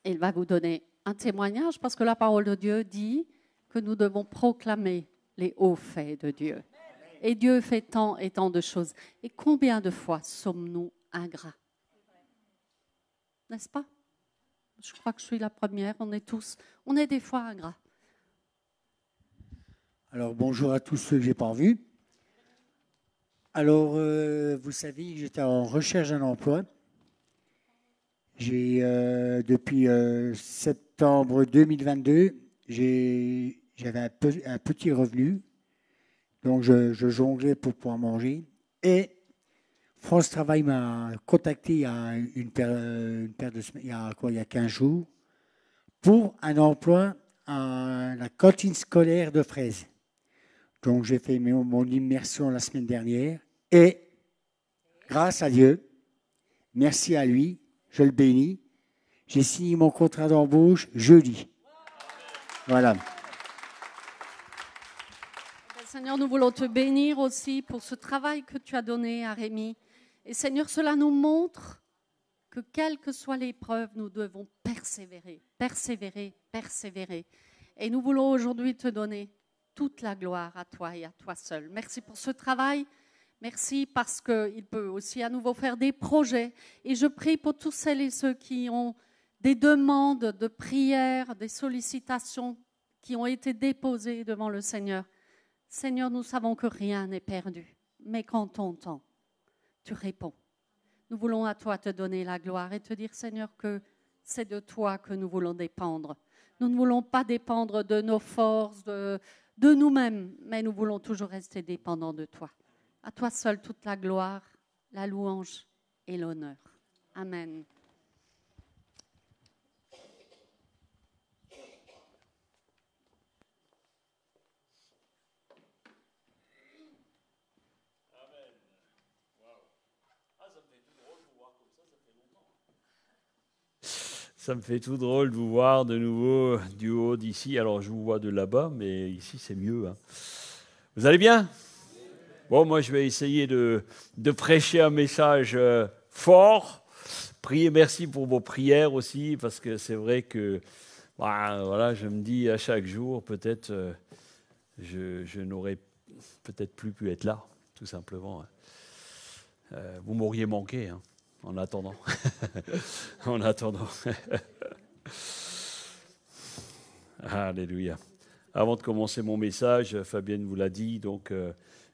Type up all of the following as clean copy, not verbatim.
Et il va vous donner un témoignage parce que la parole de Dieu dit que nous devons proclamer les hauts faits de Dieu. Et Dieu fait tant et tant de choses. Et combien de fois sommes-nous ingrats? N'est-ce pas? Je crois que je suis la première. On est des fois ingrats. Alors, bonjour à tous ceux que je n'ai pas vus. Alors, vous savez, j'étais en recherche d'un emploi. Depuis septembre 2022, j'avais un petit revenu. Donc, je jonglais pour pouvoir manger. Et France Travail m'a contacté il y a une paire de semaines, il y a 15 jours, pour un emploi à la cantine scolaire de Fraises. Donc, j'ai fait mon immersion la semaine dernière. Et, grâce à Dieu, merci à lui, je le bénis, j'ai signé mon contrat d'embauche jeudi. Voilà. Seigneur, nous voulons te bénir aussi pour ce travail que tu as donné à Rémi. Et Seigneur, cela nous montre que quelle que soit l'épreuve, nous devons persévérer, persévérer, persévérer. Et nous voulons aujourd'hui te donner toute la gloire à toi et à toi seul. Merci pour ce travail. Merci parce qu'il peut aussi à nouveau faire des projets. Et je prie pour tous celles et ceux qui ont des demandes de prière, des sollicitations qui ont été déposées devant le Seigneur. Seigneur, nous savons que rien n'est perdu, mais quand t'entends, tu réponds. Nous voulons à toi te donner la gloire et te dire, Seigneur, que c'est de toi que nous voulons dépendre. Nous ne voulons pas dépendre de nos forces, de nous-mêmes, mais nous voulons toujours rester dépendants de toi. À toi seul toute la gloire, la louange et l'honneur. Amen. Ça me fait tout drôle de vous voir de nouveau du haut d'ici. Alors, je vous vois de là-bas, mais ici, c'est mieux. Hein. Vous allez bien? Bon, moi, je vais essayer de prêcher un message fort. Priez, merci pour vos prières aussi, parce que c'est vrai que voilà, je me dis à chaque jour, peut-être, je n'aurais peut-être plus pu être là, tout simplement. Vous m'auriez manqué, hein. En attendant. En attendant. Alléluia. Avant de commencer mon message, Fabienne vous l'a dit, donc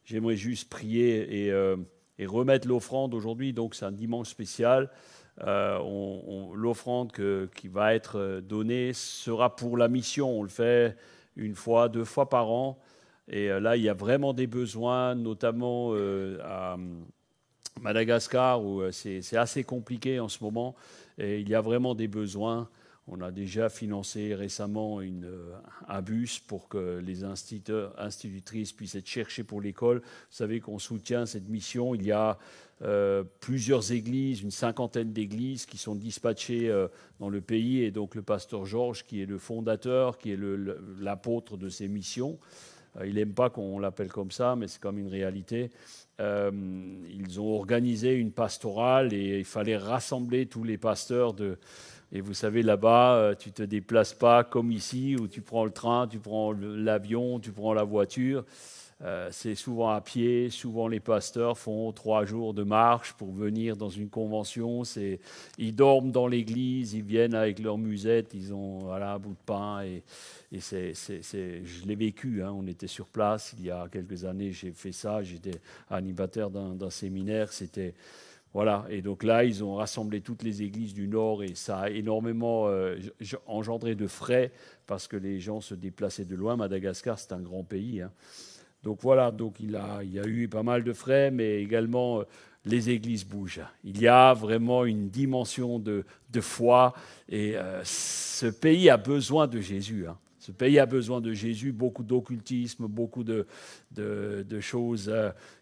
j'aimerais juste prier et remettre l'offrande aujourd'hui. Donc c'est un dimanche spécial. L'offrande qui va être donnée sera pour la mission. On le fait une fois, 2 fois par an. Et là, il y a vraiment des besoins, notamment à Madagascar, où c'est assez compliqué en ce moment, et il y a vraiment des besoins. On a déjà financé récemment un bus pour que les institutrices puissent être cherchées pour l'école. Vous savez qu'on soutient cette mission. Il y a plusieurs églises, une 50aine d'églises qui sont dispatchées dans le pays, et donc le pasteur Georges, qui est le fondateur, qui est l'apôtre de ces missions. Il n'aime pas qu'on l'appelle comme ça, mais c'est comme une réalité. Ils ont organisé une pastorale et il fallait rassembler tous les pasteurs. Et vous savez, là-bas, tu ne te déplaces pas comme ici, où tu prends le train, tu prends l'avion, tu prends la voiture. C'est souvent à pied. Souvent, les pasteurs font 3 jours de marche pour venir dans une convention. Ils dorment dans l'église, ils viennent avec leur musette, ils ont un bout de pain. Et je l'ai vécu, hein. On était sur place il y a quelques années, j'ai fait ça, j'étais animateur d'un séminaire, c'était... Voilà, et donc là, ils ont rassemblé toutes les églises du Nord et ça a énormément engendré de frais parce que les gens se déplaçaient de loin. Madagascar, c'est un grand pays, hein. Donc voilà, donc il y a eu pas mal de frais, mais également les églises bougent. Il y a vraiment une dimension de foi et ce pays a besoin de Jésus, hein. Ce pays a besoin de Jésus, beaucoup d'occultisme, beaucoup de choses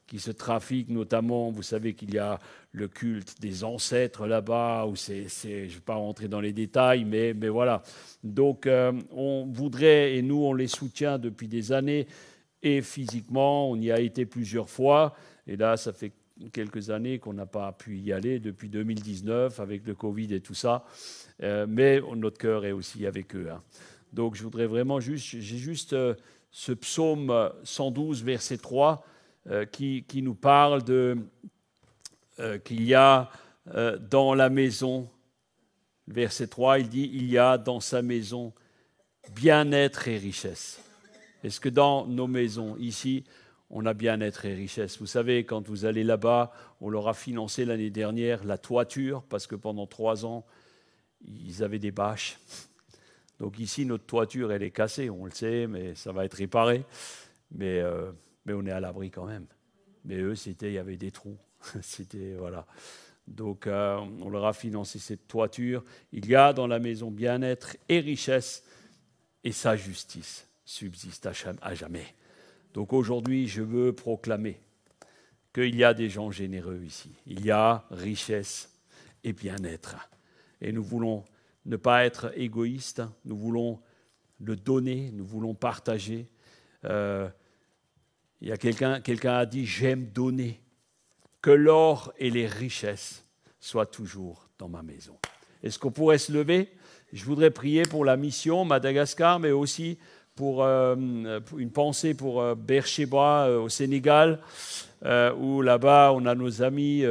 qui se trafiquent, notamment, vous savez qu'il y a le culte des ancêtres là-bas, où je ne vais pas rentrer dans les détails, mais voilà. Donc on voudrait, et nous on les soutient depuis des années, et physiquement, on y a été plusieurs fois, et là ça fait quelques années qu'on n'a pas pu y aller, depuis 2019, avec le Covid et tout ça. Mais notre cœur est aussi avec eux. Hein. Donc, je voudrais vraiment j'ai juste ce psaume 112, verset 3, qui nous parle qu'il y a dans la maison, verset 3, il dit « Il y a dans sa maison bien-être et richesse ». Est-ce que dans nos maisons, ici, on a bien-être et richesse? Vous savez, quand vous allez là-bas, on leur a financé l'année dernière la toiture, parce que pendant 3 ans, ils avaient des bâches. Donc ici, notre toiture, elle est cassée, on le sait, mais ça va être réparé. Mais on est à l'abri quand même. Mais eux, il y avait des trous. Voilà. Donc, on leur a financé cette toiture. Il y a dans la maison bien-être et richesse, et sa justice subsiste à jamais. Donc aujourd'hui, je veux proclamer qu'il y a des gens généreux ici. Il y a richesse et bien-être. Et nous voulons ne pas être égoïstes, nous voulons le donner, nous voulons partager. Il y a quelqu'un a dit « J'aime donner, que l'or et les richesses soient toujours dans ma maison ». Est-ce qu'on pourrait se lever? Je voudrais prier pour la mission Madagascar, mais aussi pour une pensée pour Beersheba au Sénégal, où là-bas on a nos amis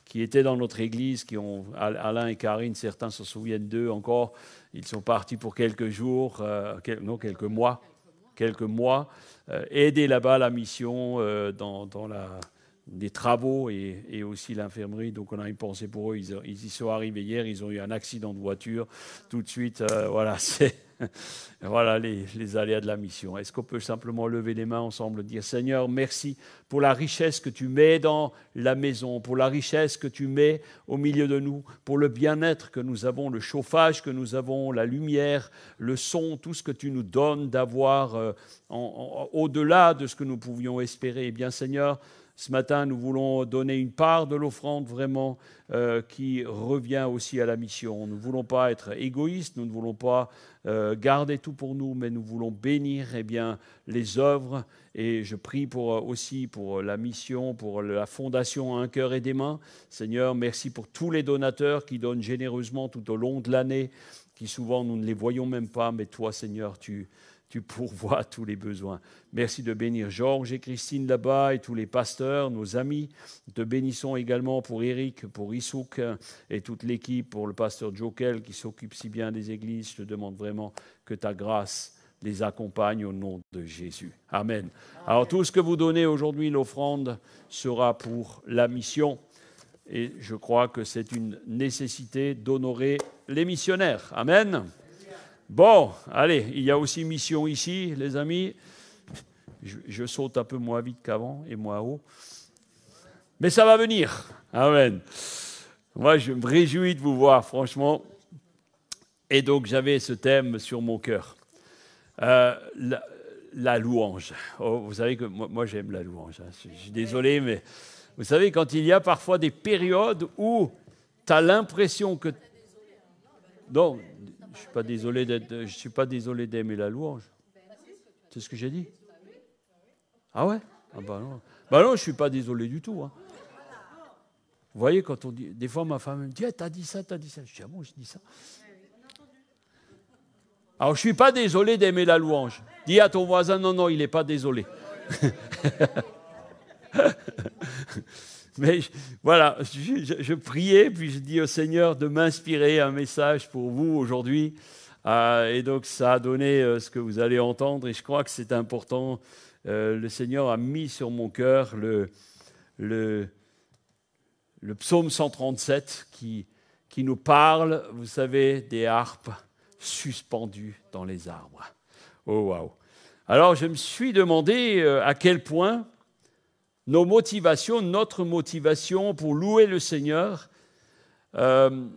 qui étaient dans notre église, Alain et Karine, certains se souviennent d'eux encore, ils sont partis pour quelques jours, quelques mois, aider là-bas la mission dans des travaux et aussi l'infirmerie. Donc on a une pensée pour eux, ils y sont arrivés hier, ils ont eu un accident de voiture, tout de suite, voilà, c'est... Voilà les aléas de la mission. Est-ce qu'on peut simplement lever les mains ensemble et dire « Seigneur, merci pour la richesse que tu mets dans la maison, pour la richesse que tu mets au milieu de nous, pour le bien-être que nous avons, le chauffage que nous avons, la lumière, le son, tout ce que tu nous donnes d'avoir au-delà de ce que nous pouvions espérer. Eh bien, Seigneur, ce matin, nous voulons donner une part de l'offrande vraiment qui revient aussi à la mission. Nous ne voulons pas être égoïstes, nous ne voulons pas garder tout pour nous, mais nous voulons bénir les œuvres. Et je prie aussi pour la mission, pour la fondation Un cœur et des mains. Seigneur, merci pour tous les donateurs qui donnent généreusement tout au long de l'année, qui souvent nous ne les voyons même pas, mais toi, Seigneur, tu pourvois tous les besoins. Merci de bénir Georges et Christine là-bas et tous les pasteurs, nos amis. Nous te bénissons également pour Eric, pour Issouk et toute l'équipe, pour le pasteur Jokel qui s'occupe si bien des églises. Je te demande vraiment que ta grâce les accompagne au nom de Jésus. Amen. Alors tout ce que vous donnez aujourd'hui, l'offrande, sera pour la mission. Et je crois que c'est une nécessité d'honorer les missionnaires. Amen. Bon, allez, il y a aussi mission ici, les amis. Je saute un peu moins vite qu'avant et moins haut. Mais ça va venir. Amen. Moi, je me réjouis de vous voir, franchement. Et donc, j'avais ce thème sur mon cœur. La louange. Oh, vous savez que moi j'aime la louange. Hein. Je suis désolé, mais vous savez, quand il y a parfois des périodes où tu as l'impression que... Non, je ne suis pas désolé d'aimer la louange. C'est ce que j'ai dit. Ah ouais? Ah bah non, je ne suis pas désolé du tout. Hein. Vous voyez, quand on dit... Des fois, ma femme me dit « T'as dit ça, t'as dit ça. » Je dis « Ah bon, je dis ça. » Alors, je ne suis pas désolé d'aimer la louange. Dis à ton voisin « Non, il n'est pas désolé. » Mais voilà, je priais, puis je dis au Seigneur de m'inspirer un message pour vous aujourd'hui. Et donc, ça a donné ce que vous allez entendre. Et je crois que c'est important. Le Seigneur a mis sur mon cœur le psaume 137 qui nous parle, vous savez, des harpes suspendues dans les arbres. Oh, waouh! Alors, je me suis demandé à quel point notre motivation pour louer le Seigneur peuvent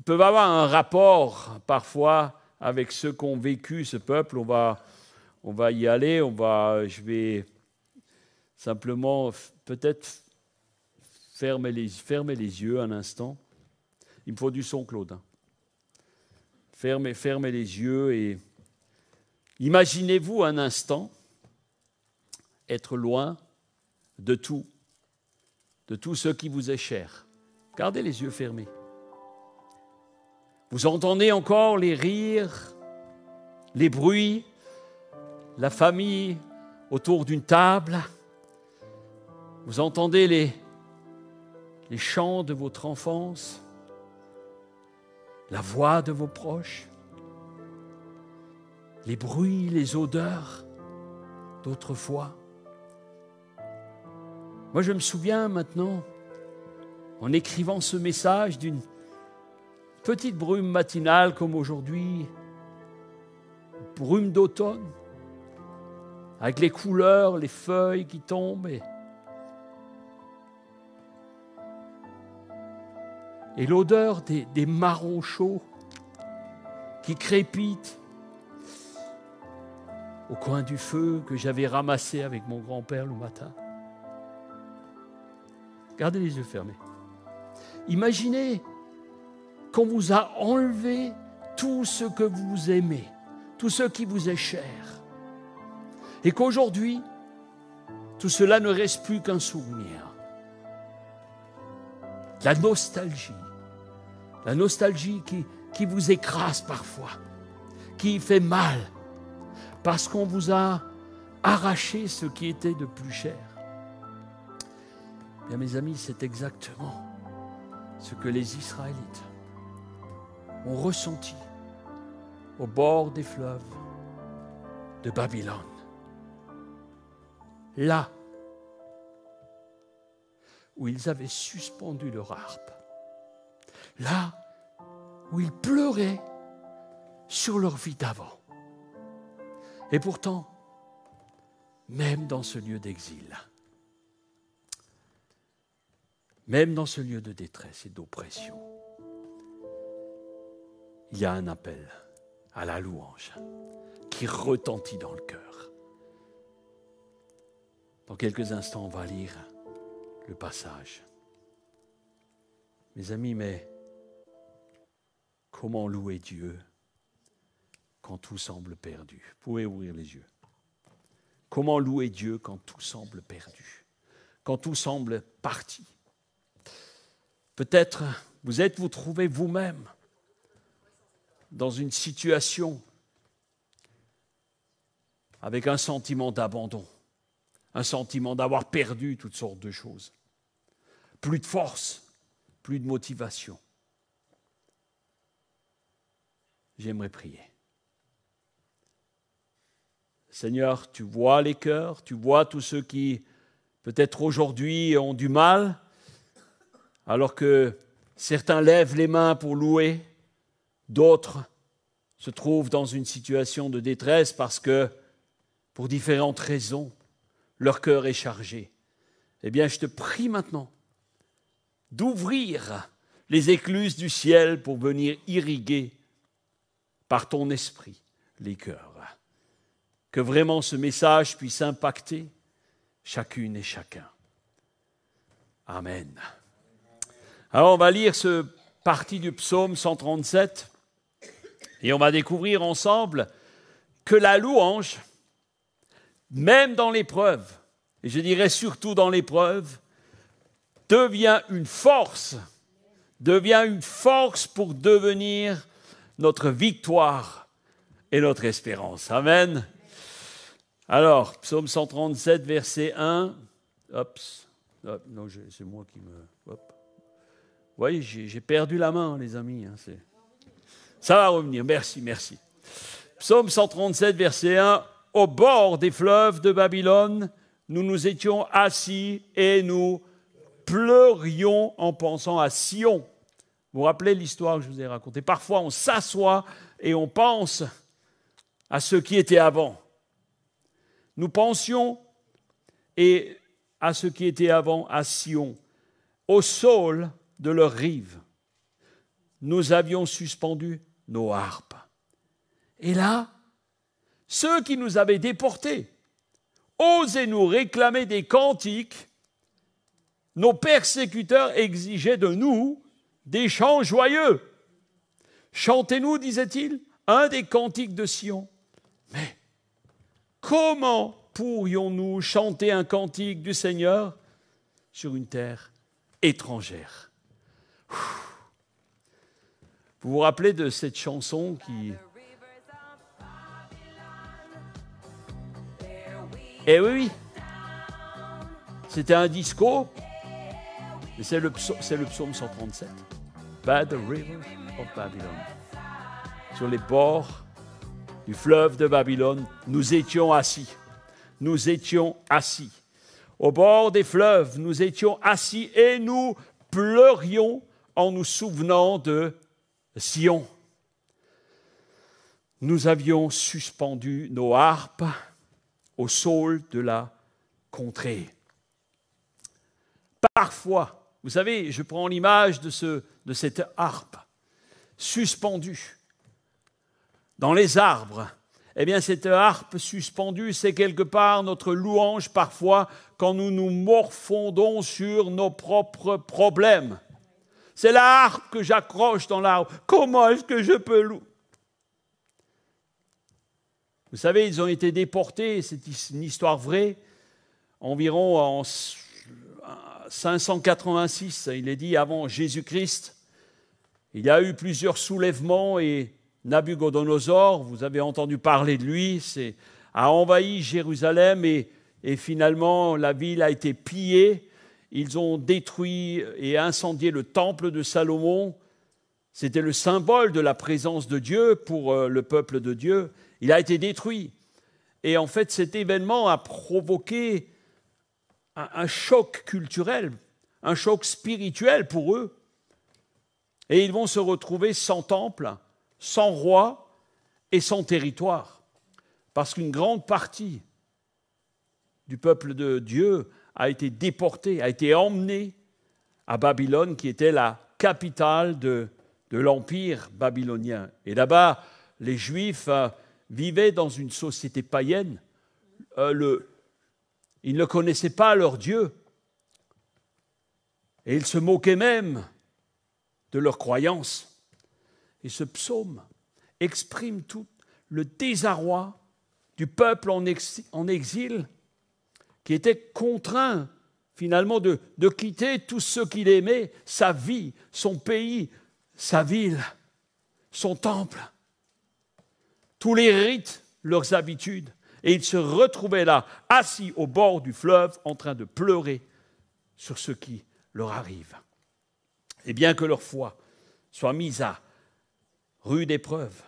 avoir un rapport parfois avec ce qu'ont vécu ce peuple. On va y aller, je vais simplement peut-être fermer les yeux un instant. Il me faut du son, Claude. Hein. Fermez les yeux et imaginez-vous un instant être loin de tout de tout ce qui vous est cher. Gardez les yeux fermés. Vous entendez encore les rires, les bruits, la famille autour d'une table. Vous entendez les chants de votre enfance, la voix de vos proches, les bruits, les odeurs d'autrefois. Moi, je me souviens maintenant, en écrivant ce message, d'une petite brume matinale comme aujourd'hui, brume d'automne, avec les couleurs, les feuilles qui tombent et l'odeur des marrons chauds qui crépitent au coin du feu que j'avais ramassé avec mon grand-père le matin. Gardez les yeux fermés. Imaginez qu'on vous a enlevé tout ce que vous aimez, tout ce qui vous est cher, et qu'aujourd'hui, tout cela ne reste plus qu'un souvenir. La nostalgie qui vous écrase parfois, qui fait mal, parce qu'on vous a arraché ce qui était de plus cher. Bien, mes amis, c'est exactement ce que les Israélites ont ressenti au bord des fleuves de Babylone. Là où ils avaient suspendu leur harpe, là où ils pleuraient sur leur vie d'avant. Et pourtant, même dans ce lieu d'exil, même dans ce lieu de détresse et d'oppression, il y a un appel à la louange qui retentit dans le cœur. Dans quelques instants, on va lire le passage. Mes amis, mais comment louer Dieu quand tout semble perdu? Vous pouvez ouvrir les yeux. Comment louer Dieu quand tout semble perdu, quand tout semble parti? Peut-être vous trouvez vous-même dans une situation avec un sentiment d'abandon, un sentiment d'avoir perdu toutes sortes de choses. Plus de force, plus de motivation. J'aimerais prier. Seigneur, tu vois les cœurs, tu vois tous ceux qui, peut-être aujourd'hui, ont du mal, alors que certains lèvent les mains pour louer, d'autres se trouvent dans une situation de détresse parce que, pour différentes raisons, leur cœur est chargé. Eh bien, je te prie maintenant d'ouvrir les écluses du ciel pour venir irriguer par ton esprit les cœurs. Que vraiment ce message puisse impacter chacune et chacun. Amen. Alors, on va lire ce partie du psaume 137 et on va découvrir ensemble que la louange, même dans l'épreuve, et je dirais surtout dans l'épreuve, devient une force pour devenir notre victoire et notre espérance. Amen. Alors, psaume 137, verset 1. Non, c'est moi qui me... Hop. Vous voyez, j'ai perdu la main, les amis. Ça va revenir, merci. Psaume 137, verset 1. Au bord des fleuves de Babylone, nous nous étions assis et nous pleurions en pensant à Sion. Vous vous rappelez l'histoire que je vous ai racontée? Parfois, on s'assoit et on pense à ce qui était avant. Nous pensions à ce qui était avant à Sion, au saule de leur rive. Nous avions suspendu nos harpes. Et là, ceux qui nous avaient déportés osaient nous réclamer des cantiques. Nos persécuteurs exigeaient de nous des chants joyeux. Chantez-nous, disait-il, un des cantiques de Sion. Mais comment pourrions-nous chanter un cantique du Seigneur sur une terre étrangère. Vous vous rappelez de cette chanson qui... Eh oui, c'était un disco, et c'est le psaume 137. By the river of Babylon. Sur les bords du fleuve de Babylone, nous étions assis. Nous étions assis. Au bord des fleuves, nous étions assis et nous pleurions en nous souvenant de Sion. Nous avions suspendu nos harpes au saule de la contrée. Parfois, vous savez, je prends l'image de cette harpe suspendue dans les arbres. Eh bien, cette harpe suspendue, c'est quelque part notre louange parfois quand nous nous morfondons sur nos propres problèmes. C'est la harpe que j'accroche dans l'arbre. Comment est-ce que je peux louer ? Vous savez, ils ont été déportés, c'est une histoire vraie, environ en 586, il est dit avant Jésus-Christ. Il y a eu plusieurs soulèvements et Nabuchodonosor, vous avez entendu parler de lui, a envahi Jérusalem et finalement la ville a été pillée. Ils ont détruit et incendié le temple de Salomon. C'était le symbole de la présence de Dieu pour le peuple de Dieu. Il a été détruit. Et en fait, cet événement a provoqué un choc culturel, un choc spirituel pour eux. Et ils vont se retrouver sans temple, sans roi et sans territoire. Parce qu'une grande partie du peuple de Dieu a été déportée, a été emmenée à Babylone, qui était la capitale de l'empire babylonien. Et là-bas, les Juifs vivaient dans une société païenne. Ils ne connaissaient pas leur Dieu. Et ils se moquaient même de leurs croyances. Et ce psaume exprime tout le désarroi du peuple en exil, qui était contraint finalement de quitter tout ce qu'il aimait, sa vie, son pays, sa ville, son temple, tous les rites, leurs habitudes. Et ils se retrouvaient là, assis au bord du fleuve, en train de pleurer sur ce qui leur arrive. Et bien que leur foi soit mise à rude épreuve,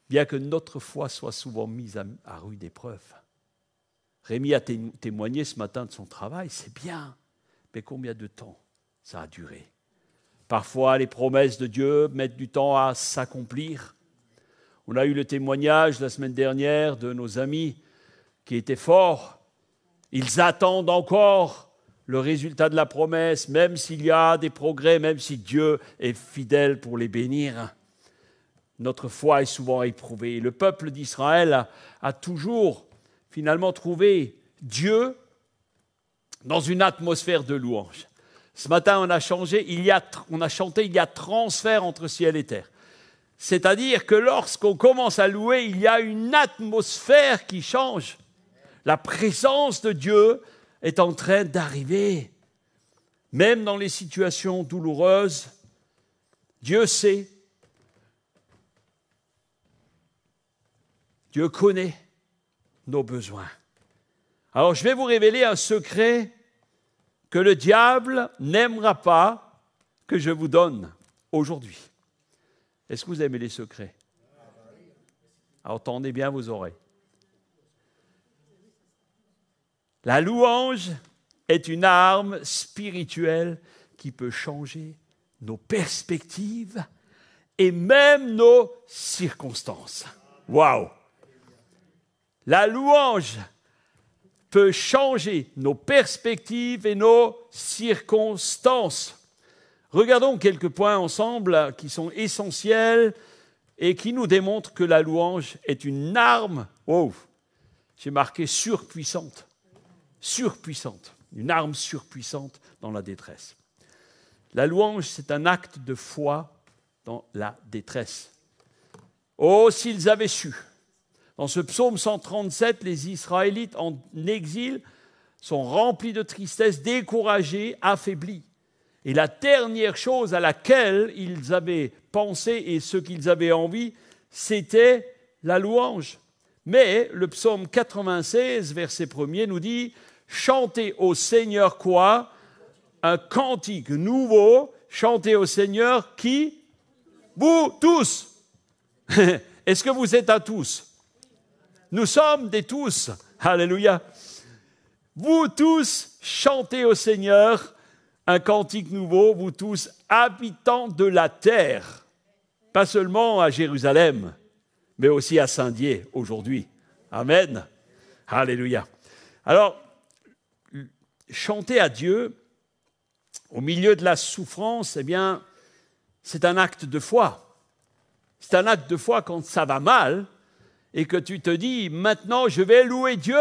bien que notre foi soit souvent mise à rude épreuve, Rémi a témoigné ce matin de son travail, c'est bien, mais combien de temps ça a duré ? Parfois, les promesses de Dieu mettent du temps à s'accomplir. On a eu le témoignage la semaine dernière de nos amis qui étaient forts. Ils attendent encore le résultat de la promesse, même s'il y a des progrès, même si Dieu est fidèle pour les bénir. Notre foi est souvent éprouvée. Le peuple d'Israël a toujours finalement trouvé Dieu dans une atmosphère de louange. Ce matin, on a chanté, il y a transfert entre ciel et terre. C'est-à-dire que lorsqu'on commence à louer, il y a une atmosphère qui change. La présence de Dieu est en train d'arriver. Même dans les situations douloureuses, Dieu sait, Dieu connaît nos besoins. Alors je vais vous révéler un secret que le diable n'aimera pas que je vous donne aujourd'hui. Est-ce que vous aimez les secrets ? Alors tendez bien vos oreilles. La louange est une arme spirituelle qui peut changer nos perspectives et même nos circonstances. Waouh! La louange peut changer nos perspectives et nos circonstances. Regardons quelques points ensemble qui sont essentiels et qui nous démontrent que la louange est une arme, j'ai marqué surpuissante, une arme surpuissante dans la détresse. La louange, c'est un acte de foi dans la détresse. Oh, s'ils avaient su. Dans ce psaume 137, les Israélites en exil sont remplis de tristesse, découragés, affaiblis. Et la dernière chose à laquelle ils avaient pensé et ce qu'ils avaient envie, c'était la louange. Mais le psaume 96, verset 1er, nous dit « Chantez au Seigneur quoi ? Un cantique nouveau, chantez au Seigneur qui ? Vous tous !» Est-ce que vous êtes à tous ? Nous sommes des tous. Alléluia. Vous tous, chantez au Seigneur un cantique nouveau, vous tous, habitants de la terre. Pas seulement à Jérusalem, mais aussi à Saint-Dié aujourd'hui. Amen. Alléluia. Alors, chanter à Dieu au milieu de la souffrance, eh bien, c'est un acte de foi. C'est un acte de foi quand ça va mal et que tu te dis, maintenant je vais louer Dieu.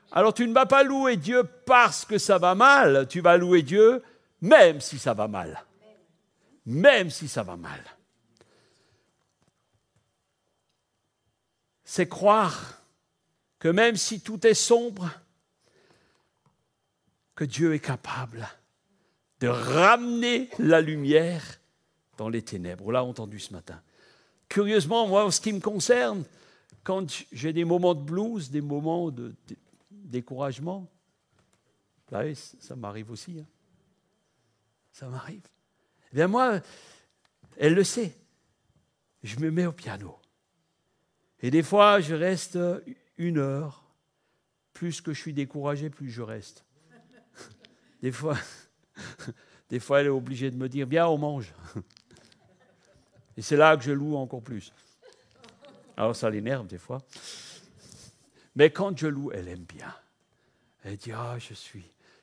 Alors tu ne vas pas louer Dieu parce que ça va mal, tu vas louer Dieu même si ça va mal. Même si ça va mal. C'est croire que même si tout est sombre, que Dieu est capable de ramener la lumière dans les ténèbres. On l'a entendu ce matin. Curieusement, moi, en ce qui me concerne, quand j'ai des moments de blues, des moments de découragement, là, ça m'arrive aussi. Hein. Ça m'arrive. Eh bien moi, elle le sait. Je me mets au piano. Et des fois, je reste 1 heure. Plus que je suis découragé, plus je reste. Des fois, elle est obligée de me dire, viens, on mange. Et c'est là que je loue encore plus. Alors ça l'énerve des fois. Mais quand je loue, elle aime bien. Elle dit,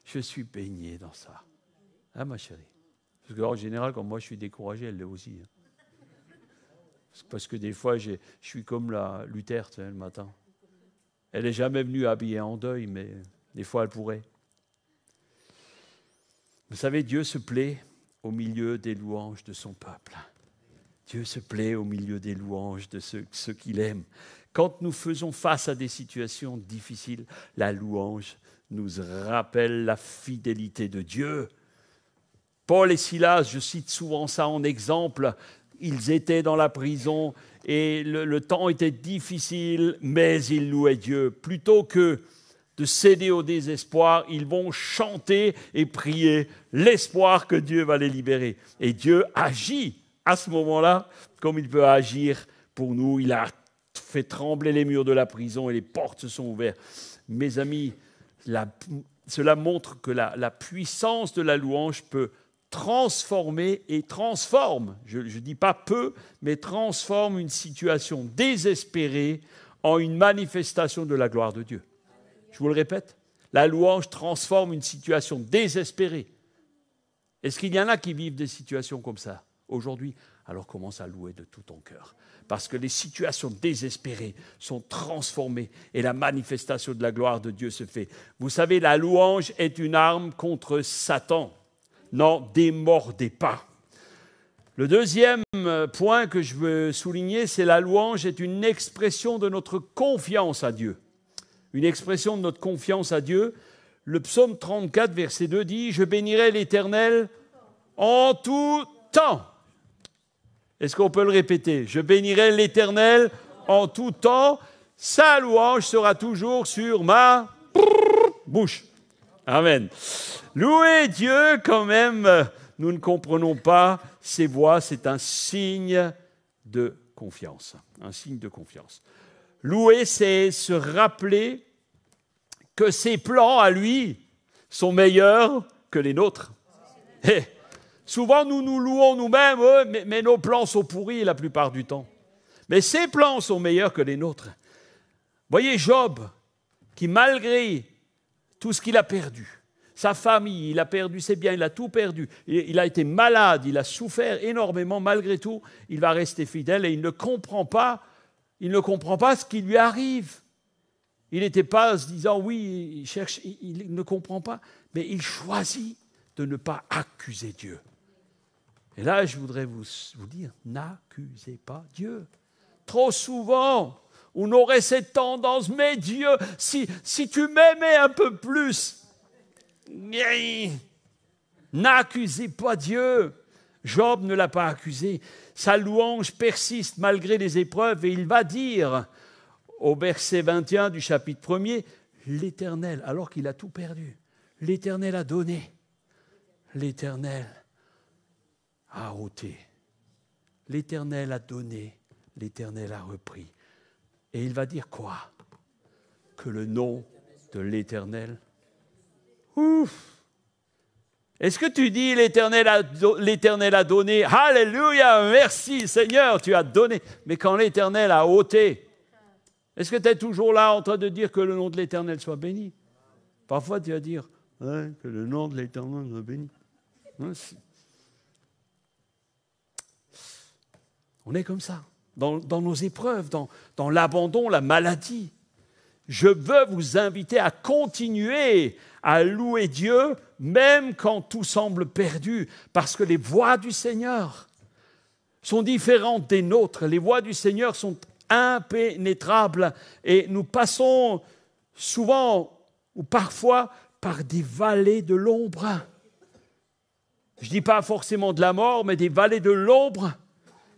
je suis baigné dans ça. Hein, ma chérie? Parce qu'en général, quand moi je suis découragé, elle l'est aussi. Hein. Parce que des fois, je suis comme la Luther, tu sais, le matin. Elle n'est jamais venue habillée en deuil, mais des fois, elle pourrait. Vous savez, Dieu se plaît au milieu des louanges de son peuple. Dieu se plaît au milieu des louanges de ceux qu'il aime. Quand nous faisons face à des situations difficiles, la louange nous rappelle la fidélité de Dieu. Paul et Silas, je cite souvent ça en exemple, ils étaient dans la prison et le temps était difficile, mais ils louaient Dieu. Plutôt que de céder au désespoir, ils vont chanter et prier l'espoir que Dieu va les libérer. Et Dieu agit à ce moment-là comme il peut agir pour nous. Il a fait trembler les murs de la prison et les portes se sont ouvertes. Mes amis, cela montre que la puissance de la louange peut transformer et transforme, je ne dis pas peu, mais transforme une situation désespérée en une manifestation de la gloire de Dieu. Je vous le répète, la louange transforme une situation désespérée. Est-ce qu'il y en a qui vivent des situations comme ça aujourd'hui? Alors commence à louer de tout ton cœur. Parce que les situations désespérées sont transformées et la manifestation de la gloire de Dieu se fait. Vous savez, la louange est une arme contre Satan. N'en démordez pas. Le deuxième point que je veux souligner, c'est la louange est une expression de notre confiance à Dieu. Une expression de notre confiance à Dieu. Le psaume 34, verset 2 dit « Je bénirai l'Éternel en tout temps ». Est-ce qu'on peut le répéter? « Je bénirai l'Éternel en tout temps. Sa louange sera toujours sur ma bouche. » Amen. Louez Dieu quand même. Nous ne comprenons pas ses voix. C'est un signe de confiance. Un signe de confiance. Louer, c'est se rappeler que ses plans à lui sont meilleurs que les nôtres. Et souvent, nous nous louons nous-mêmes, mais nos plans sont pourris la plupart du temps. Mais ses plans sont meilleurs que les nôtres. Voyez Job, qui malgré tout ce qu'il a perdu, sa famille, il a perdu ses biens, il a tout perdu. Il a été malade, il a souffert énormément. Malgré tout, il va rester fidèle et il ne comprend pas ce qui lui arrive. Il n'était pas en se disant, oui, il ne comprend pas, mais il choisit de ne pas accuser Dieu. Et là, je voudrais vous dire, n'accusez pas Dieu. Trop souvent, on aurait cette tendance, mais Dieu, si tu m'aimais un peu plus, N'accusez pas Dieu. Job ne l'a pas accusé. Sa louange persiste malgré les épreuves et il va dire au verset 21 du chapitre 1er, l'Éternel, alors qu'il a tout perdu, l'Éternel a donné, l'Éternel a ôté, l'Éternel a donné, l'Éternel a repris. Et il va dire quoi? Que le nom de l'Éternel... Ouf! Est-ce que tu dis l'Éternel a donné? Alléluia, merci Seigneur, tu as donné. Mais quand l'Éternel a ôté, est-ce que tu es toujours là en train de dire que le nom de l'Éternel soit béni? Parfois tu vas dire ouais, que le nom de l'Éternel soit béni. On est comme ça, dans nos épreuves, dans l'abandon, la maladie. Je veux vous inviter à continuer à louer Dieu, même quand tout semble perdu, parce que les voies du Seigneur sont différentes des nôtres. Les voies du Seigneur sont impénétrables et nous passons souvent ou parfois par des vallées de l'ombre. Je ne dis pas forcément de la mort, mais des vallées de l'ombre.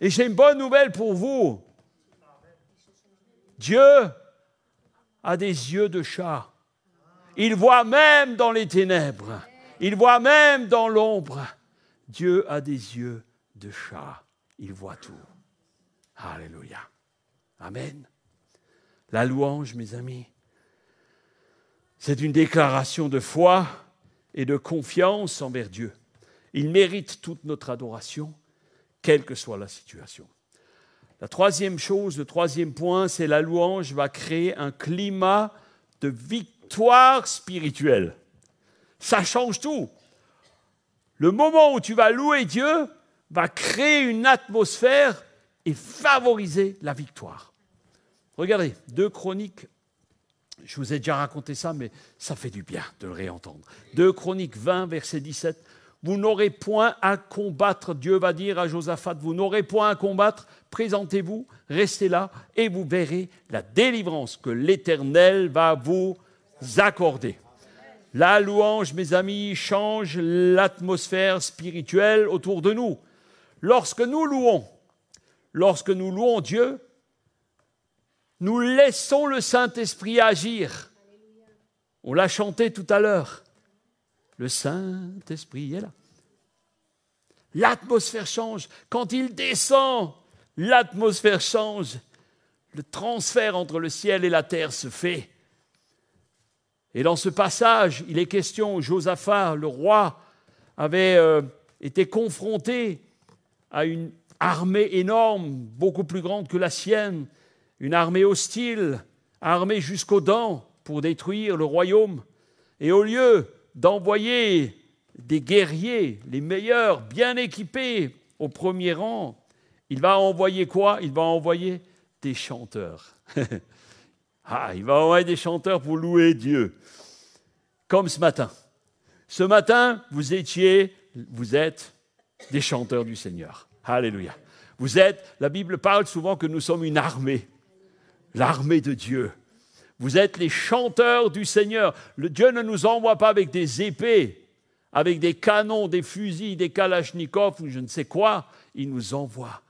Et j'ai une bonne nouvelle pour vous. Dieu a des yeux de chat. Il voit même dans les ténèbres. Il voit même dans l'ombre. Dieu a des yeux de chat. Il voit tout. Alléluia. Amen. La louange, mes amis, c'est une déclaration de foi et de confiance envers Dieu. Il mérite toute notre adoration, quelle que soit la situation. La troisième chose, le troisième point, c'est la louange va créer un climat de victoire spirituelle. Ça change tout. Le moment où tu vas louer Dieu va créer une atmosphère et favoriser la victoire. Regardez, 2 Chroniques, je vous ai déjà raconté ça, mais ça fait du bien de le réentendre. 2 Chroniques 20, verset 17. Vous n'aurez point à combattre, Dieu va dire à Josaphat, vous n'aurez point à combattre, présentez-vous, restez là, et vous verrez la délivrance que l'Éternel va vous accorder. La louange, mes amis, change l'atmosphère spirituelle autour de nous. Lorsque nous louons Dieu, nous laissons le Saint-Esprit agir. On l'a chanté tout à l'heure. Le Saint-Esprit est là. L'atmosphère change. Quand il descend, l'atmosphère change. Le transfert entre le ciel et la terre se fait. Et dans ce passage, il est question, Josaphat, le roi, avait été confronté à une armée énorme, beaucoup plus grande que la sienne, une armée hostile, armée jusqu'aux dents pour détruire le royaume. Et au lieu d'envoyer des guerriers, les meilleurs, bien équipés, au premier rang, il va envoyer quoi? Il va envoyer des chanteurs. Il va envoyer des chanteurs pour louer Dieu. Comme ce matin. Ce matin, vous êtes des chanteurs du Seigneur. Alléluia. La Bible parle souvent que nous sommes une armée. L'armée de Dieu. Vous êtes les chanteurs du Seigneur. Dieu ne nous envoie pas avec des épées, avec des canons, des fusils, des kalachnikovs ou je ne sais quoi. Il nous envoie,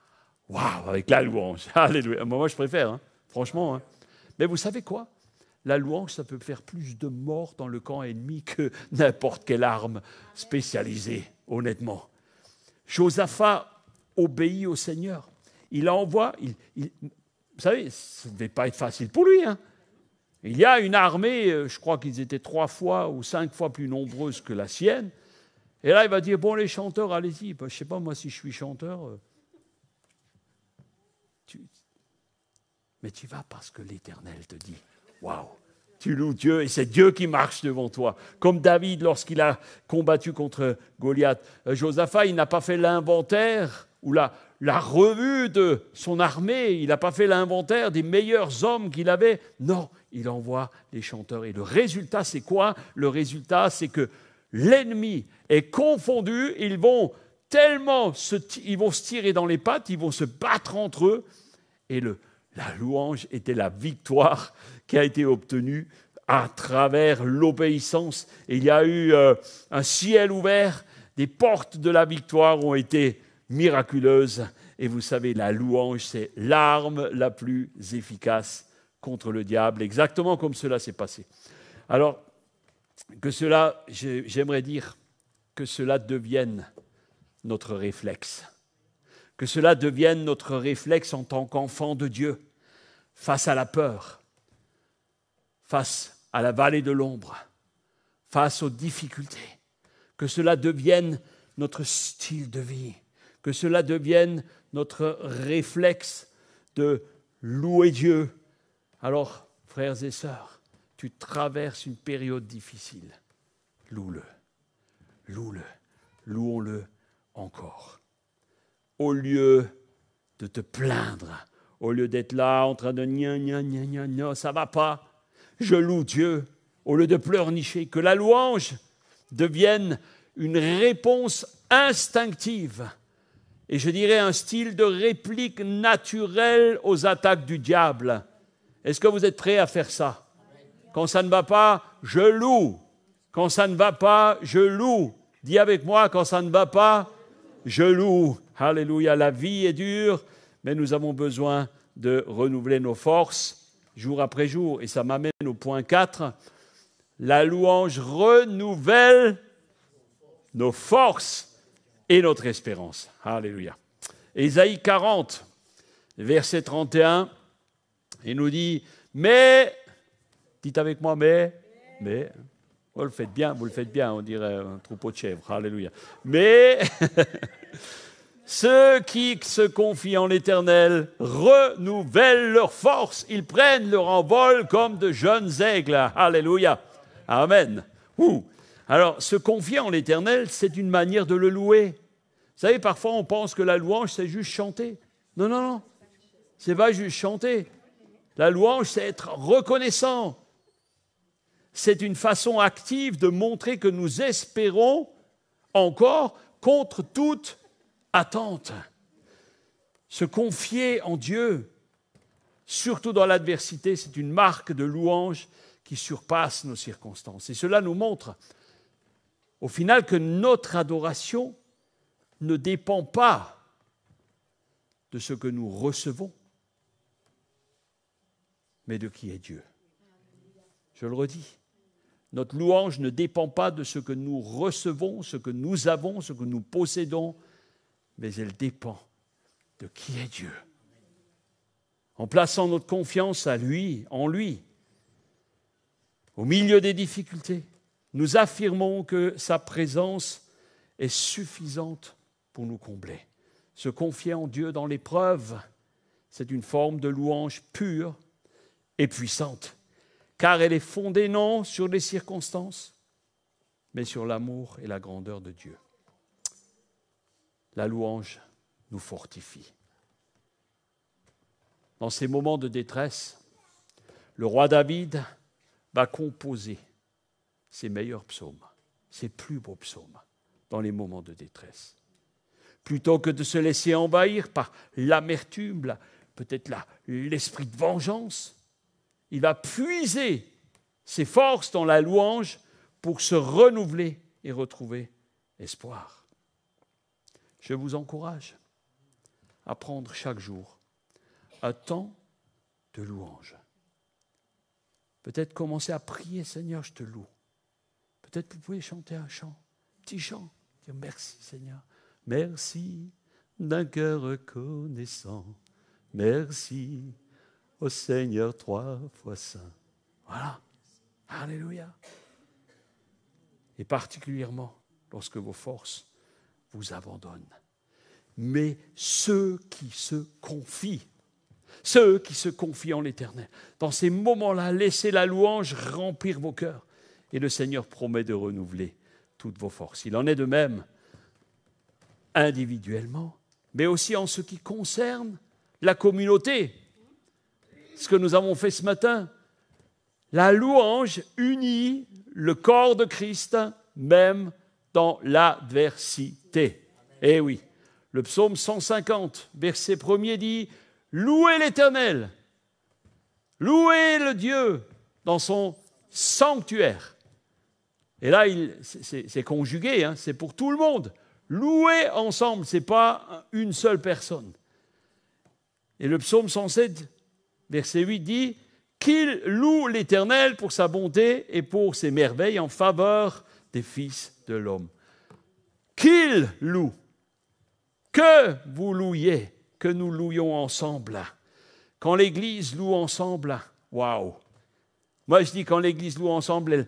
avec la louange. Alléluia. Moi, je préfère, franchement. Mais vous savez quoi? La louange, ça peut faire plus de morts dans le camp ennemi que n'importe quelle arme spécialisée, honnêtement. Josaphat obéit au Seigneur. Il envoie... Vous savez, ça ne devait pas être facile pour lui. Il y a une armée, je crois qu'ils étaient 3 fois ou 5 fois plus nombreuses que la sienne. Et là, il va dire, bon, les chanteurs, allez-y. Je ne sais pas, moi, si je suis chanteur. Mais tu vas parce que l'Éternel te dit, waouh, tu loues Dieu et c'est Dieu qui marche devant toi. Comme David, lorsqu'il a combattu contre Goliath. Josaphat, il n'a pas fait l'inventaire ou la revue de son armée. Il n'a pas fait l'inventaire des meilleurs hommes qu'il avait. Non, il envoie les chanteurs. Et le résultat, c'est quoi? Le résultat, c'est que l'ennemi est confondu. Ils vont se tirer dans les pattes, ils vont se battre entre eux. Et la louange était la victoire qui a été obtenue à travers l'obéissance. Et il y a eu un ciel ouvert, des portes de la victoire ont été miraculeuses. Et vous savez, la louange, c'est l'arme la plus efficace contre le diable, exactement comme cela s'est passé. Alors, que cela, j'aimerais dire, que cela devienne notre réflexe. Que cela devienne notre réflexe en tant qu'enfant de Dieu, face à la peur, face à la vallée de l'ombre, face aux difficultés. Que cela devienne notre style de vie, que cela devienne notre réflexe de louer Dieu. Alors, frères et sœurs, tu traverses une période difficile. Loue-le, loue-le, louons-le encore. Au lieu de te plaindre, au lieu d'être là en train de gna gna gna gna gna, ça va pas, je loue Dieu. Au lieu de pleurnicher, que la louange devienne une réponse instinctive et je dirais un style de réplique naturelle aux attaques du diable. Est-ce que vous êtes prêts à faire ça? Quand ça ne va pas, je loue. Quand ça ne va pas, je loue. Dis avec moi, quand ça ne va pas, je loue. Alléluia, la vie est dure, mais nous avons besoin de renouveler nos forces jour après jour. Et ça m'amène au point 4. La louange renouvelle nos forces et notre espérance. Alléluia. Ésaïe 40, verset 31, il nous dit, mais, dites avec moi, mais, vous le faites bien, on dirait un troupeau de chèvres. Alléluia. Mais, ceux qui se confient en l'Éternel renouvellent leurs forces. Ils prennent leur envol comme de jeunes aigles. Alléluia. Amen. Alors, se confier en l'Éternel, c'est une manière de le louer. Vous savez, parfois, on pense que la louange, c'est juste chanter. Non, non, non. C'est pas juste chanter. La louange, c'est être reconnaissant. C'est une façon active de montrer que nous espérons encore contre toute attente. Se confier en Dieu, surtout dans l'adversité, c'est une marque de louange qui surpasse nos circonstances. Et cela nous montre, au final, que notre adoration ne dépend pas de ce que nous recevons, mais de qui est Dieu. Je le redis, notre louange ne dépend pas de ce que nous recevons, ce que nous avons, ce que nous possédons, mais elle dépend de qui est Dieu. En plaçant notre confiance en lui, au milieu des difficultés, nous affirmons que sa présence est suffisante pour nous combler. Se confier en Dieu dans l'épreuve, c'est une forme de louange pure et puissante, car elle est fondée non sur les circonstances, mais sur l'amour et la grandeur de Dieu. La louange nous fortifie. Dans ces moments de détresse, le roi David va composer ses meilleurs psaumes, ses plus beaux psaumes, dans les moments de détresse. Plutôt que de se laisser envahir par l'amertume, peut-être l'esprit de vengeance, il va puiser ses forces dans la louange pour se renouveler et retrouver espoir. Je vous encourage à prendre chaque jour un temps de louange. Peut-être commencer à prier, Seigneur, je te loue. Peut-être vous pouvez chanter un chant, petit chant, dire merci Seigneur. Merci d'un cœur reconnaissant. Merci au Seigneur 3 fois saint. Voilà. Alléluia. Et particulièrement lorsque vos forces vous abandonnent. Mais ceux qui se confient en l'Éternel, dans ces moments-là, laissez la louange remplir vos cœurs. Et le Seigneur promet de renouveler toutes vos forces. Il en est de même individuellement, mais aussi en ce qui concerne la communauté. Ce que nous avons fait ce matin, la louange unit le corps de Christ, même dans l'adversité. Eh oui, le psaume 150, verset 1er dit « Louez l'Éternel, louez le Dieu dans son sanctuaire. Et là, c'est conjugué, hein, c'est pour tout le monde. Louer ensemble, ce n'est pas une seule personne. Et le psaume 107, verset 8 dit « Qu'il loue l'Éternel pour sa bonté et pour ses merveilles en faveur des fils de l'homme. » Qu'il loue, que vous louiez, que nous louions ensemble. Quand l'Église loue ensemble, waouh! Moi je dis quand l'Église loue ensemble,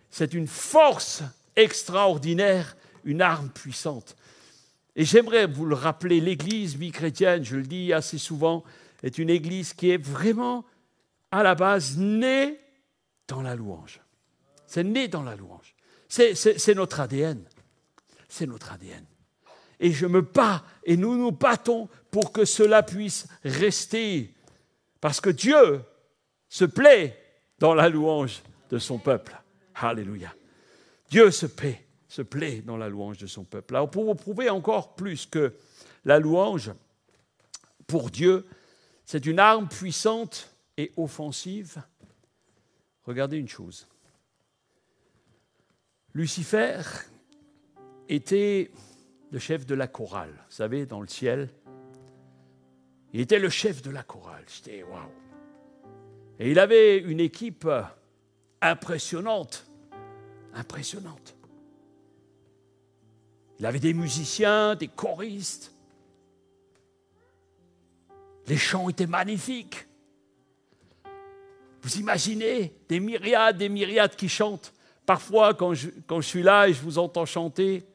c'est une force extraordinaire, une arme puissante. Et j'aimerais vous le rappeler, l'Église vie chrétienne, je le dis assez souvent, est une Église qui est vraiment à la base née dans la louange. C'est né dans la louange. C'est notre ADN. C'est notre ADN. Et je me bats, et nous nous battons pour que cela puisse rester. Parce que Dieu se plaît dans la louange de son peuple. Alléluia. Dieu se plaît dans la louange de son peuple. Alors pour vous prouver encore plus que la louange, pour Dieu, c'est une arme puissante et offensive, regardez une chose. Lucifer était le chef de la chorale, vous savez, dans le ciel. Il était le chef de la chorale. C'était waouh. Et il avait une équipe impressionnante. Il avait des musiciens, des choristes. Les chants étaient magnifiques. Vous imaginez des myriades qui chantent. Parfois, quand je suis là et je vous entends chanter,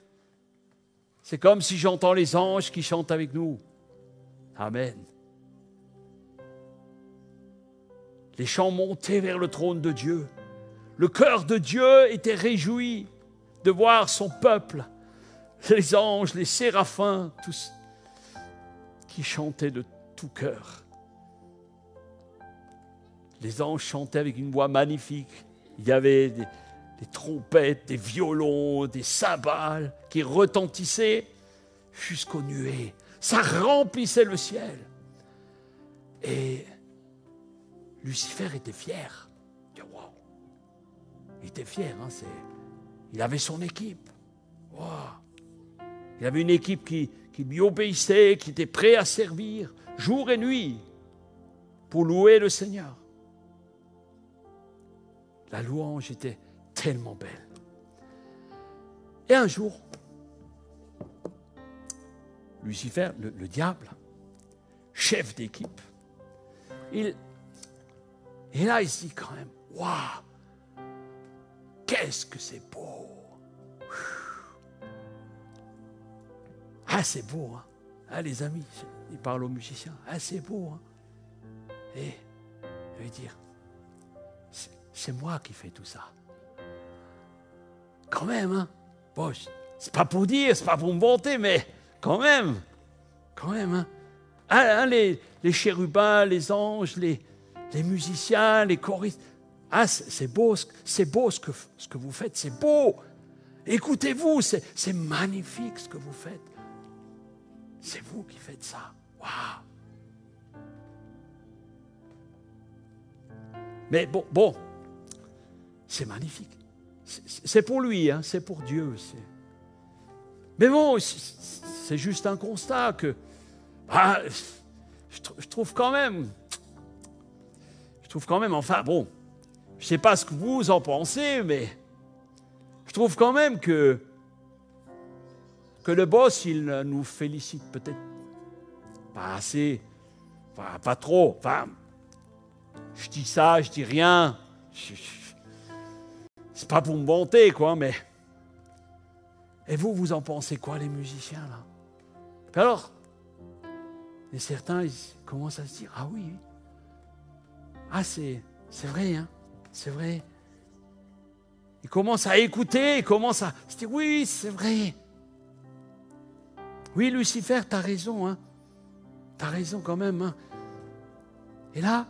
c'est comme si j'entends les anges qui chantent avec nous. Amen. Les chants montaient vers le trône de Dieu. Le cœur de Dieu était réjoui de voir son peuple, les anges, les séraphins, tous qui chantaient de tout cœur. Les anges chantaient avec une voix magnifique. Il y avait des trompettes, des violons, des cymbales qui retentissaient jusqu'aux nuées. Ça remplissait le ciel. Et Lucifer était fier. Wow. Il était fier. Hein, il avait son équipe. Wow. Il avait une équipe qui lui obéissait, qui était prêt à servir jour et nuit pour louer le Seigneur. La louange était tellement belle. Et un jour, Lucifer, le diable, chef d'équipe, et là il se dit quand même, waouh, qu'est-ce que c'est beau. Ah, c'est beau, hein. Ah, les amis, il parle aux musiciens, ah, c'est beau, hein. Et il veut dire, c'est moi qui fais tout ça. Quand même, hein. Bon, c'est pas pour dire, c'est pas pour me vanter, mais quand même, hein. Ah, les chérubins, les anges, les musiciens, les choristes. Ah, c'est beau ce que vous faites, c'est beau. Écoutez-vous, c'est magnifique ce que vous faites. C'est vous qui faites ça. Waouh. Mais bon, c'est magnifique. C'est pour lui, hein, c'est pour Dieu. Mais bon, c'est juste un constat que je trouve quand même, enfin bon, je ne sais pas ce que vous en pensez, mais je trouve quand même que le boss, il nous félicite peut-être pas assez, enfin, pas trop. Enfin, je dis ça, je dis rien. C'est pas pour me vanter, quoi, mais... Et vous en pensez quoi, les musiciens, là? Puis alors, et certains, ils commencent à se dire, ah oui, ah c'est vrai, hein, c'est vrai. Ils commencent à écouter, ils commencent à se dire, oui, c'est vrai. Oui, Lucifer, t'as raison, hein. T'as raison quand même, hein. Et là,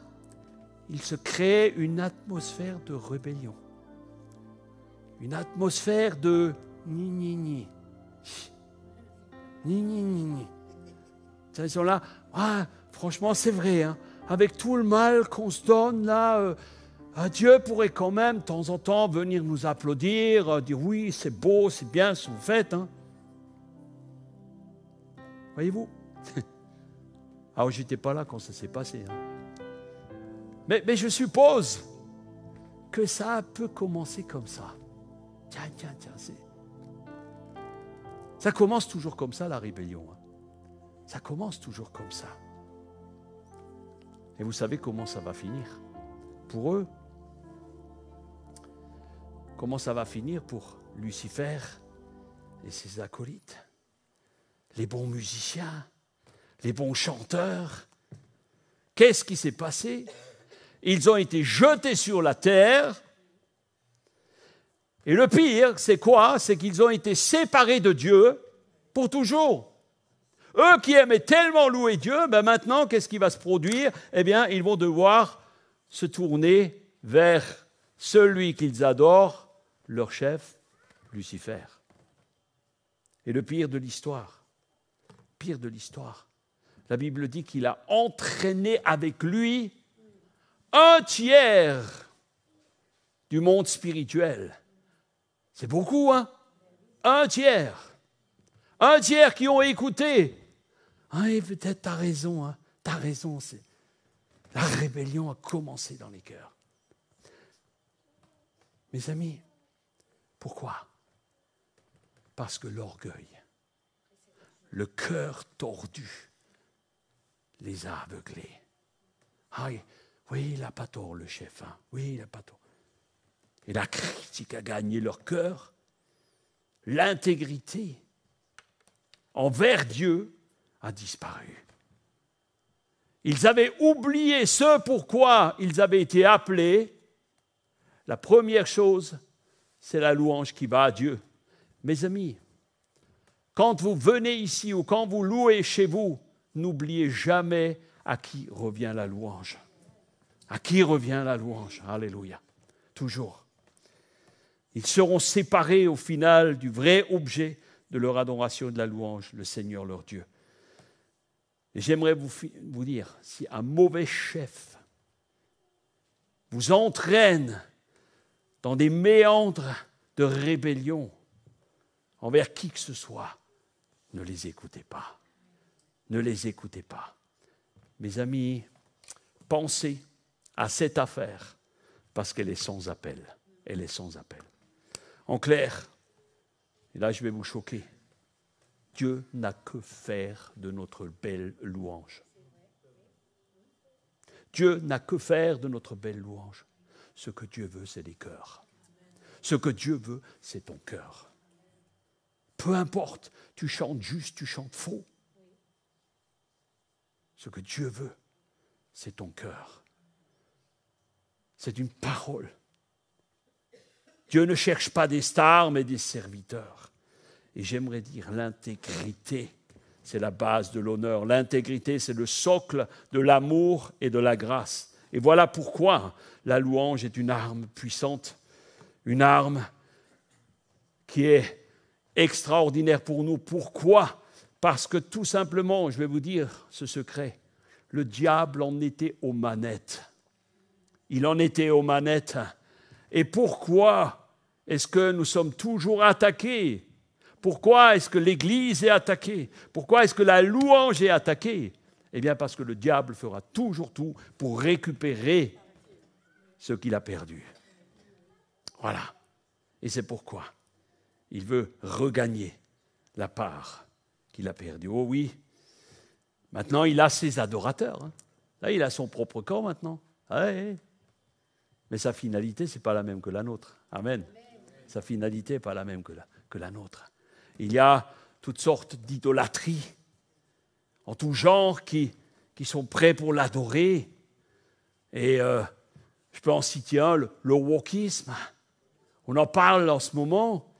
il se crée une atmosphère de rébellion. Une atmosphère de ni. Ils sont là, franchement, c'est vrai, hein, avec tout le mal qu'on se donne là, Dieu pourrait quand même, de temps en temps, venir nous applaudir, dire oui, c'est beau, c'est bien ce que vous faites. Hein. Voyez-vous? Alors, je n'étais pas là quand ça s'est passé. Hein. Mais je suppose que ça peut commencer comme ça. Tiens, ça commence toujours comme ça, la rébellion. Hein. Ça commence toujours comme ça. Et vous savez comment ça va finir? Pour eux, comment ça va finir pour Lucifer et ses acolytes? Les bons musiciens, les bons chanteurs. Qu'est-ce qui s'est passé? Ils ont été jetés sur la terre. Et le pire, c'est quoi? C'est qu'ils ont été séparés de Dieu pour toujours. Eux qui aimaient tellement louer Dieu, maintenant, qu'est-ce qui va se produire? Eh bien, ils vont devoir se tourner vers celui qu'ils adorent, leur chef, Lucifer. Et le pire de l'histoire, la Bible dit qu'il a entraîné avec lui un tiers du monde spirituel. C'est beaucoup, hein? Un tiers qui ont écouté. Ah, et peut-être t'as raison, hein? T'as raison, la rébellion a commencé dans les cœurs. Mes amis, pourquoi? Parce que l'orgueil, le cœur tordu, les a aveuglés. Ah, oui, il n'a pas tort, le chef. Hein? Oui, il n'a pas tort. Et la critique a gagné leur cœur. L'intégrité envers Dieu a disparu. Ils avaient oublié ce pourquoi ils avaient été appelés. La première chose, c'est la louange qui va à Dieu. Mes amis, quand vous venez ici ou quand vous louez chez vous, n'oubliez jamais à qui revient la louange. À qui revient la louange? Alléluia. Toujours. Ils seront séparés au final du vrai objet de leur adoration et de la louange, le Seigneur leur Dieu. Et j'aimerais vous dire, si un mauvais chef vous entraîne dans des méandres de rébellion envers qui que ce soit, ne les écoutez pas. Ne les écoutez pas. Mes amis, pensez à cette affaire parce qu'elle est sans appel. Elle est sans appel. En clair, et là je vais vous choquer, Dieu n'a que faire de notre belle louange. Dieu n'a que faire de notre belle louange. Ce que Dieu veut, c'est les cœurs. Ce que Dieu veut, c'est ton cœur. Peu importe, tu chantes juste, tu chantes faux. Ce que Dieu veut, c'est ton cœur. C'est une parole. Dieu ne cherche pas des stars, mais des serviteurs. Et j'aimerais dire, l'intégrité, c'est la base de l'honneur. L'intégrité, c'est le socle de l'amour et de la grâce. Et voilà pourquoi la louange est une arme puissante, une arme qui est extraordinaire pour nous. Pourquoi? Parce que tout simplement, je vais vous dire ce secret, le diable en était aux manettes. Il en était aux manettes. Et pourquoi est-ce que nous sommes toujours attaqués? Pourquoi est-ce que l'Église est attaquée? Pourquoi est-ce que la louange est attaquée? Eh bien parce que le diable fera toujours tout pour récupérer ce qu'il a perdu. Voilà. Et c'est pourquoi il veut regagner la part qu'il a perdue. Oh oui, maintenant il a ses adorateurs. Hein. Là, il a son propre corps maintenant. Ouais. Mais sa finalité, ce n'est pas la même que la nôtre. Amen. Sa finalité n'est pas la même que la nôtre. Il y a toutes sortes d'idolâtries en tout genre qui sont prêts pour l'adorer. Et je peux en citer un, le wokisme. On en parle en ce moment.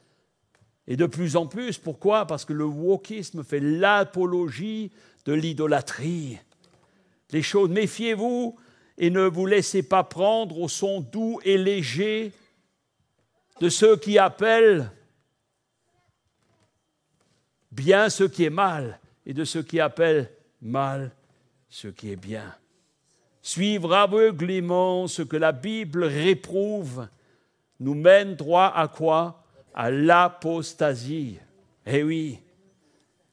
Et de plus en plus. Pourquoi? Parce que le wokisme fait l'apologie de l'idolâtrie. Les choses, méfiez-vous et ne vous laissez pas prendre au son doux et léger de ceux qui appellent bien ce qui est mal et de ceux qui appellent mal ce qui est bien. Suivre aveuglément ce que la Bible réprouve nous mène droit à quoi? À l'apostasie. Eh oui,